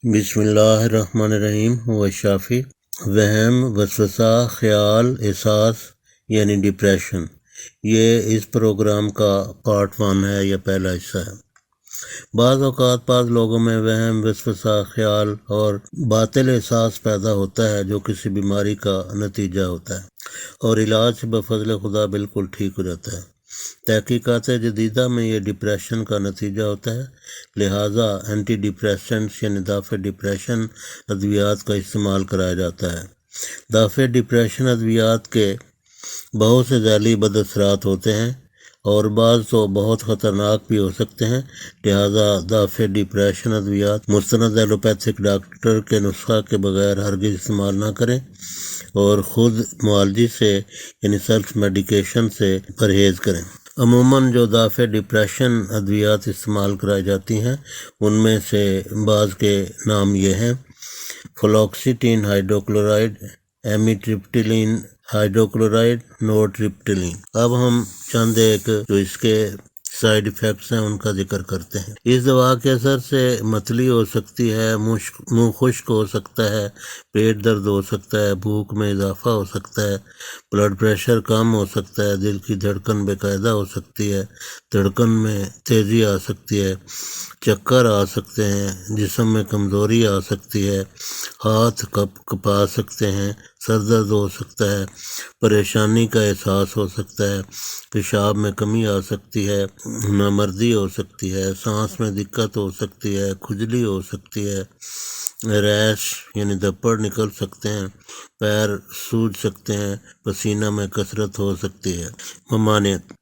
بسم اللہ الرحمن الرحیم و شافی وہم، وسوسہ، خیال، احساس یعنی ڈپریشن، یہ اس پروگرام کا پارٹ 1 ہے یا پہلا حصہ ہے۔ بعض اوقات بعض لوگوں میں وہم، وسوسہ، خیال اور باطل احساس پیدا ہوتا ہے جو کسی بیماری کا نتیجہ ہوتا ہے، اور علاج سے بفضل خدا بالکل ٹھیک ہو جاتا ہے۔ تحقیقات جدیدہ میں یہ ڈپریشن کا نتیجہ ہوتا ہے، لہٰذا اینٹی ڈپریسنٹس یعنی دافع ڈپریشن ادویات کا استعمال کرایا جاتا ہے۔ دافع ڈپریشن ادویات کے بہت سے ذیلی بد اثرات ہوتے ہیں اور بعض تو بہت خطرناک بھی ہو سکتے ہیں، لہٰذا دافع ڈپریشن ادویات مستند ایلوپیتھک ڈاکٹر کے نسخہ کے بغیر ہرگز استعمال نہ کریں، اور خود معالجی سے یعنی سیلف میڈیکیشن سے پرہیز کریں۔ عموماً جو دافع ڈپریشن ادویات استعمال کرائی جاتی ہیں ان میں سے بعض کے نام یہ ہیں: فلوکسیٹین ہائیڈروکلورائڈ، ایمیٹرپٹیلین ہائیڈروکلورائڈ، نورٹرپٹیلین۔ اب ہم چند ایک جو اس کے سائیڈ ایفیکٹس ہیں ان کا ذکر کرتے ہیں۔ اس دوا کے اثر سے متلی ہو سکتی ہے، منہ خشک ہو سکتا ہے، پیٹ درد ہو سکتا ہے، بھوک میں اضافہ ہو سکتا ہے، بلڈ پریشر کم ہو سکتا ہے، دل کی دھڑکن بے قاعدہ ہو سکتی ہے، دھڑکن میں تیزی آ سکتی ہے، چکر آ سکتے ہیں، جسم میں کمزوری آ سکتی ہے، ہاتھ کپا سکتے ہیں، سر درد ہو سکتا ہے، پریشانی کا احساس ہو سکتا ہے، پیشاب میں کمی آ سکتی ہے، نامردی ہو سکتی ہے، سانس میں دقت ہو سکتی ہے، کھجلی ہو سکتی ہے، ریش یعنی دھپڑ نکل سکتے ہیں، پیر سوج سکتے ہیں، پسینہ میں کثرت ہو سکتی ہے۔ ممانعت: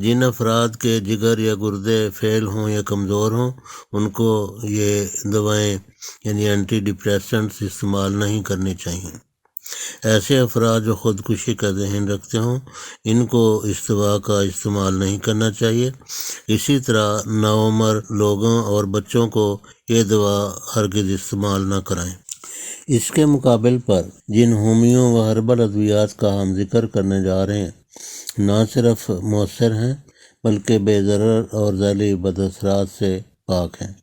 جن افراد کے جگر یا گردے فیل ہوں یا کمزور ہوں ان کو یہ دوائیں یعنی اینٹی ڈپریسنٹس استعمال نہیں کرنی چاہیے۔ ایسے افراد جو خودکشی کا ذہن رکھتے ہوں ان کو اس دوا کا استعمال نہیں کرنا چاہیے۔ اسی طرح نوعمر لوگوں اور بچوں کو یہ دوا ہرگز استعمال نہ کرائیں۔ اس کے مقابل پر جن ہومیو و ہربل ادویات کا ہم ذکر کرنے جا رہے ہیں نہ صرف مؤثر ہیں بلکہ بے ضرر اور ذیلی بد اثرات سے پاک ہیں۔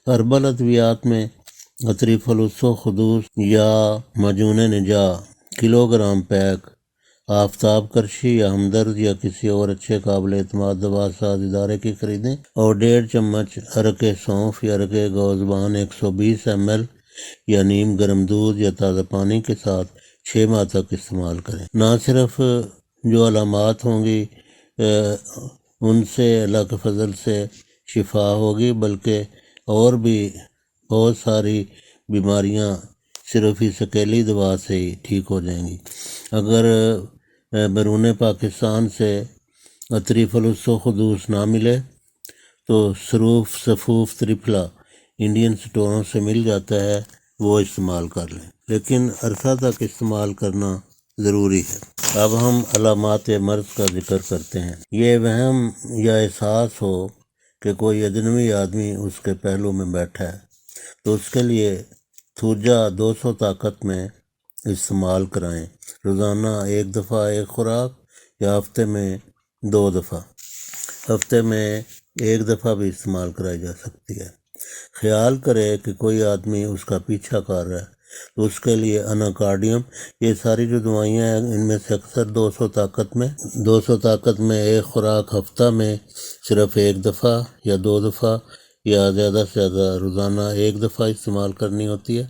ہربل ادویات میں عطری فلوس و خدوس یا معجون نجا کلو گرام پیک، آفتاب کرشی یا ہمدرد یا کسی اور اچھے قابل اعتماد دوا ساز ادارے کی خریدیں اور 1.5 چمچ عرق سونف یا عرق گوزبان 120 ml یا نیم گرم دودھ یا تازہ پانی کے ساتھ 6 ماہ تک استعمال کریں۔ نہ صرف جو علامات ہوں گی ان سے اللہ کے فضل سے شفا ہوگی بلکہ اور بھی بہت ساری بیماریاں صرف اس اکیلی دوا سے ہی ٹھیک ہو جائیں گی۔ اگر بیرون پاکستان سے عطری فلوس و خدوس نہ ملے تو سروف صفوف ترفلا انڈین سٹوروں سے مل جاتا ہے، وہ استعمال کر لیں، لیکن عرصہ تک استعمال کرنا ضروری ہے۔ اب ہم علامات مرض کا ذکر کرتے ہیں۔ یہ وہم یا احساس ہو کہ کوئی اجنبی آدمی اس کے پہلو میں بیٹھا ہے تو اس کے لیے تھوجا 200 طاقت میں استعمال کرائیں۔ روزانہ 1 دفعہ ایک خوراک یا ہفتے میں 2 دفعہ، ہفتے میں 1 دفعہ بھی استعمال کرائی جا سکتی ہے۔ خیال کرے کہ کوئی آدمی اس کا پیچھا کر رہا ہے تو اس کے لیے اناکارڈیم، یہ ساری جو دوائیاں ہیں ان میں سے اکثر 200 طاقت میں ایک خوراک ہفتہ میں صرف 1 دفعہ یا 2 دفعہ یا زیادہ سے زیادہ روزانہ 1 دفعہ استعمال کرنی ہوتی ہے،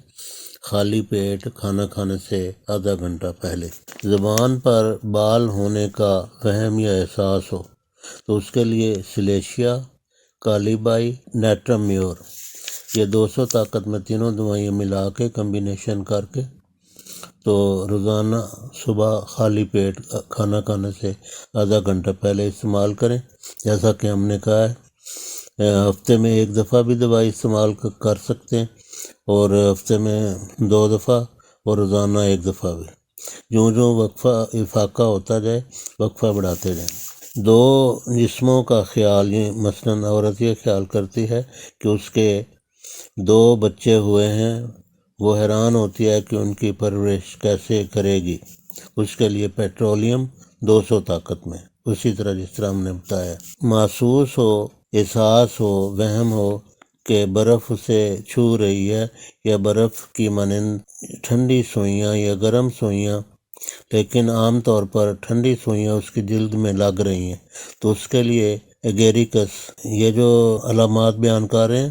خالی پیٹ کھانا کھانے سے آدھا گھنٹہ پہلے۔ زبان پر بال ہونے کا وہم یا احساس ہو تو اس کے لیے سلیشیا، کالی بائی، نیٹرم میور، یہ 200 طاقت میں تینوں دوائیاں ملا کے کمبینیشن کر کے تو روزانہ صبح خالی پیٹ کھانا کھانے سے آدھا گھنٹہ پہلے استعمال کریں۔ جیسا کہ ہم نے کہا ہے ہفتے میں 1 دفعہ بھی دوائی استعمال کر سکتے ہیں، اور ہفتے میں 2 دفعہ اور روزانہ 1 دفعہ بھی، جو وقفہ افاقہ ہوتا جائے وقفہ بڑھاتے جائیں۔ 2 جسموں کا خیال، مثلاً عورت یہ خیال کرتی ہے کہ اس کے 2 بچے ہوئے ہیں، وہ حیران ہوتی ہے کہ ان کی پرورش کیسے کرے گی، اس کے لیے پیٹرولیم 200 طاقت میں، اسی طرح جس طرح ہم نے بتایا۔ محسوس ہو، احساس ہو، وہم ہو کہ برف اسے چھو رہی ہے یا برف کی مانند ٹھنڈی سوئیاں یا گرم سوئیاں، لیکن عام طور پر ٹھنڈی سوئیاں اس کی جلد میں لگ رہی ہیں، تو اس کے لیے ایگیریکس، یہ جو علامات بیان کر رہے ہیں،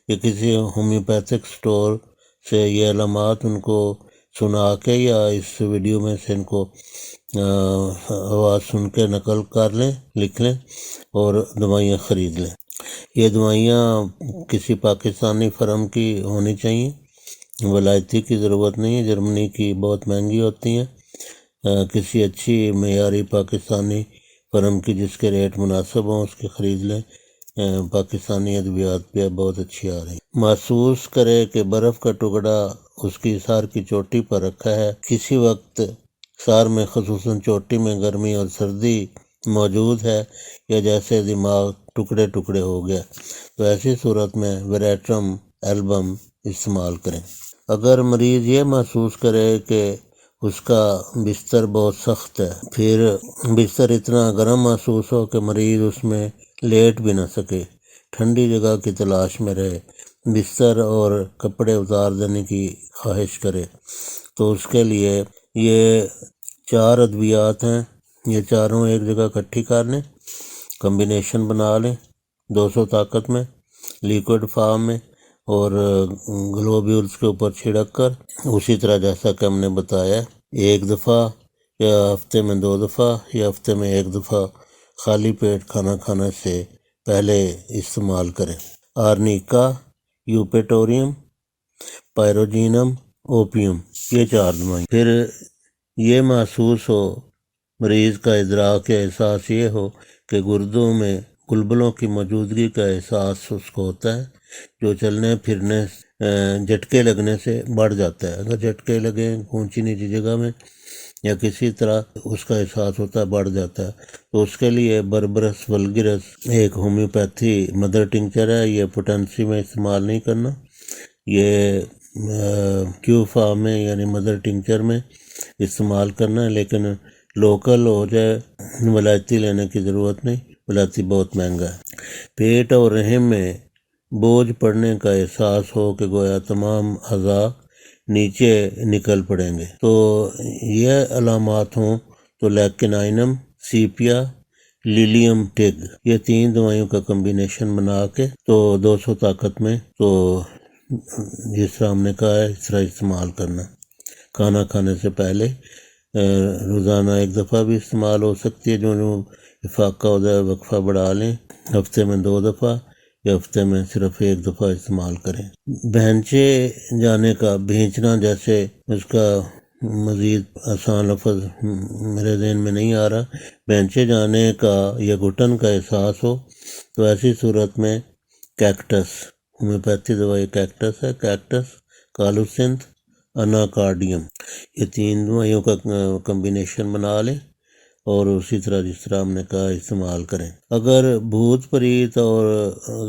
یہ کسی ہومیوپیتھک سٹور سے یہ علامات ان کو سنا کے یا اس ویڈیو میں سے ان کو آواز سن کے نقل کر لیں، لکھ لیں اور دوائیاں خرید لیں۔ یہ دوائیاں کسی پاکستانی فرم کی ہونی چاہیے، ولایتی کی ضرورت نہیں ہے، جرمنی کی بہت مہنگی ہوتی ہیں۔ کسی اچھی معیاری پاکستانی فرم کی جس کے ریٹ مناسب ہوں اس کی خرید لیں۔ پاکستانی ادویات بھی بہت اچھی آ رہی ہیں۔ محسوس کرے کہ برف کا ٹکڑا اس کی سر کی چوٹی پر رکھا ہے۔ کسی وقت سر میں خصوصاً چوٹی میں گرمی اور سردی موجود ہے یا جیسے دماغ ٹکڑے ٹکڑے ہو گیا، تو ایسی صورت میں ویریٹرم ایلبم استعمال کریں۔ اگر مریض یہ محسوس کرے کہ اس کا بستر بہت سخت ہے، پھر بستر اتنا گرم محسوس ہو کہ مریض اس میں لیٹ بھی نہ سکے، ٹھنڈی جگہ کی تلاش میں رہے، بستر اور کپڑے اتار دینے کی خواہش کرے، تو اس کے لیے یہ 4 ادویات ہیں، یہ چاروں ایک جگہ اکٹھی کر لیں، کمبینیشن بنا لیں 200 طاقت میں، لیکوڈ فارم میں، اور گلوبیولز کے اوپر چھڑک کر اسی طرح جیسا کہ ہم نے بتایا، ایک دفعہ یا ہفتے میں 2 دفعہ یا ہفتے میں 1 دفعہ خالی پیٹ کھانا کھانے سے پہلے استعمال کریں۔ آرنیکا، یوپیٹوریم، پائروجینم، اوپیم، یہ 4 دوائیں۔ پھر یہ محسوس ہو، مریض کا ادراک یا احساس یہ ہو کہ گردوں میں بلبلوں کی موجودگی کا احساس اس کو ہوتا ہے، جو چلنے پھرنے جھٹکے لگنے سے بڑھ جاتا ہے۔ اگر جھٹکے لگیں اونچی نیچی جگہ میں یا کسی طرح اس کا احساس ہوتا ہے، بڑھ جاتا ہے، تو اس کے لیے بربرس ولگرس ایک ہومیوپیتھی مدر ٹنکچر ہے، یہ پوٹنسی میں استعمال نہیں کرنا، یہ کیو فارم میں یعنی مدر ٹنکچر میں استعمال کرنا ہے، لیکن لوکل ہو جائے، ولایتی لینے کی ضرورت نہیں، ولایتی بہت مہنگا ہے۔ پیٹ اور رحم میں بوجھ پڑنے کا احساس ہو کہ گویا تمام اعضاء نیچے نکل پڑیں گے، تو یہ علامات ہوں تو لیکنائنم، سیپیا، لیلیم ٹگ، یہ 3 دوائیوں کا کمبینیشن بنا کے تو 200 طاقت میں، تو جس طرح ہم نے کہا ہے اس طرح استعمال کرنا، کھانا کھانے سے پہلے، روزانہ 1 دفعہ بھی استعمال ہو سکتی ہے، جو افاقہ ہو جائے وقفہ بڑھا لیں، ہفتے میں 2 دفعہ یا ہفتے میں صرف 1 دفعہ استعمال کریں۔ بھینچے جانے کا، بھینچنا جیسے اس کا مزید آسان لفظ میرے ذہن میں نہیں آ رہا، بھینچے جانے کا یا گھٹن کا احساس ہو، تو ایسی صورت میں کیکٹس، ہومیوپیتھی دوائی کیکٹس ہے، کیکٹس، کالوسنتھ، اناکارڈیم، یہ 3 دوائیوں کا کمبینیشن بنا لیں اور اسی طرح جس طرح ہم نے کہا استعمال کریں۔ اگر بھوت پریت اور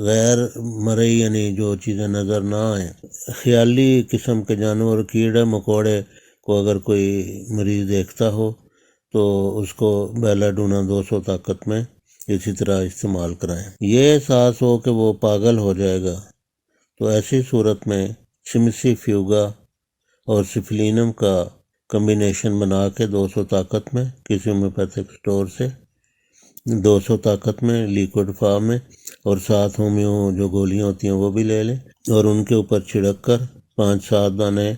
غیر مرئی یعنی جو چیزیں نظر نہ آئیں، خیالی قسم کے جانور، کیڑے مکوڑے کو اگر کوئی مریض دیکھتا ہو تو اس کو بیلاڈونا 200 طاقت میں اسی طرح استعمال کرائیں۔ یہ احساس ہو کہ وہ پاگل ہو جائے گا، تو ایسی صورت میں سمسی فیوگا اور سفلینم کا کمبینیشن بنا کے 200 طاقت میں کسی ہومیوپیتھک سٹور سے 200 طاقت میں لیکوڈ فارم میں، اور 7 ہومیو جو گولیاں ہوتی ہیں وہ بھی لے لیں، اور ان کے اوپر چھڑک کر 5-7 دانے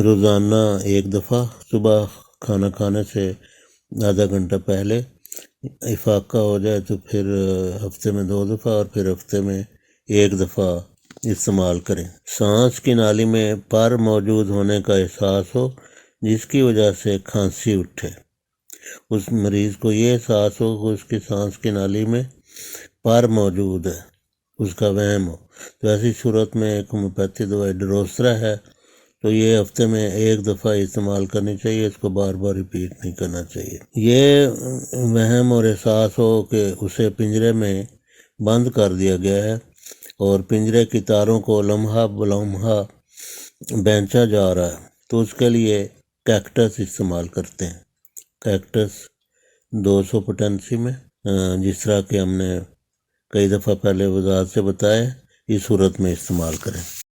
روزانہ 1 دفعہ، صبح کھانا کھانے سے آدھا گھنٹہ پہلے، افاقہ ہو جائے تو پھر ہفتے میں 2 دفعہ اور پھر ہفتے میں 1 دفعہ استعمال کریں۔ سانس کی نالی میں پر موجود ہونے کا احساس ہو جس کی وجہ سے کھانسی اٹھے، اس مریض کو یہ احساس ہو کہ اس کی سانس کی نالی میں پر موجود ہے، اس کا وہم ہو، تو ایسی صورت میں ایک ہومیوپیتھی دوائی ڈروسرا ہے، تو یہ ہفتے میں 1 دفعہ استعمال کرنی چاہیے، اس کو بار بار ریپیٹ نہیں کرنا چاہیے۔ یہ وہم اور احساس ہو کہ اسے پنجرے میں بند کر دیا گیا ہے اور پنجرے کی تاروں کو لمحہ بلمحہ بینچا جا رہا ہے، تو اس کے لیے کیکٹس استعمال کرتے ہیں، کیکٹس 200 پوٹنسی میں، جس طرح کہ ہم نے کئی دفعہ پہلے وضاحت سے بتایا، اس صورت میں استعمال کریں۔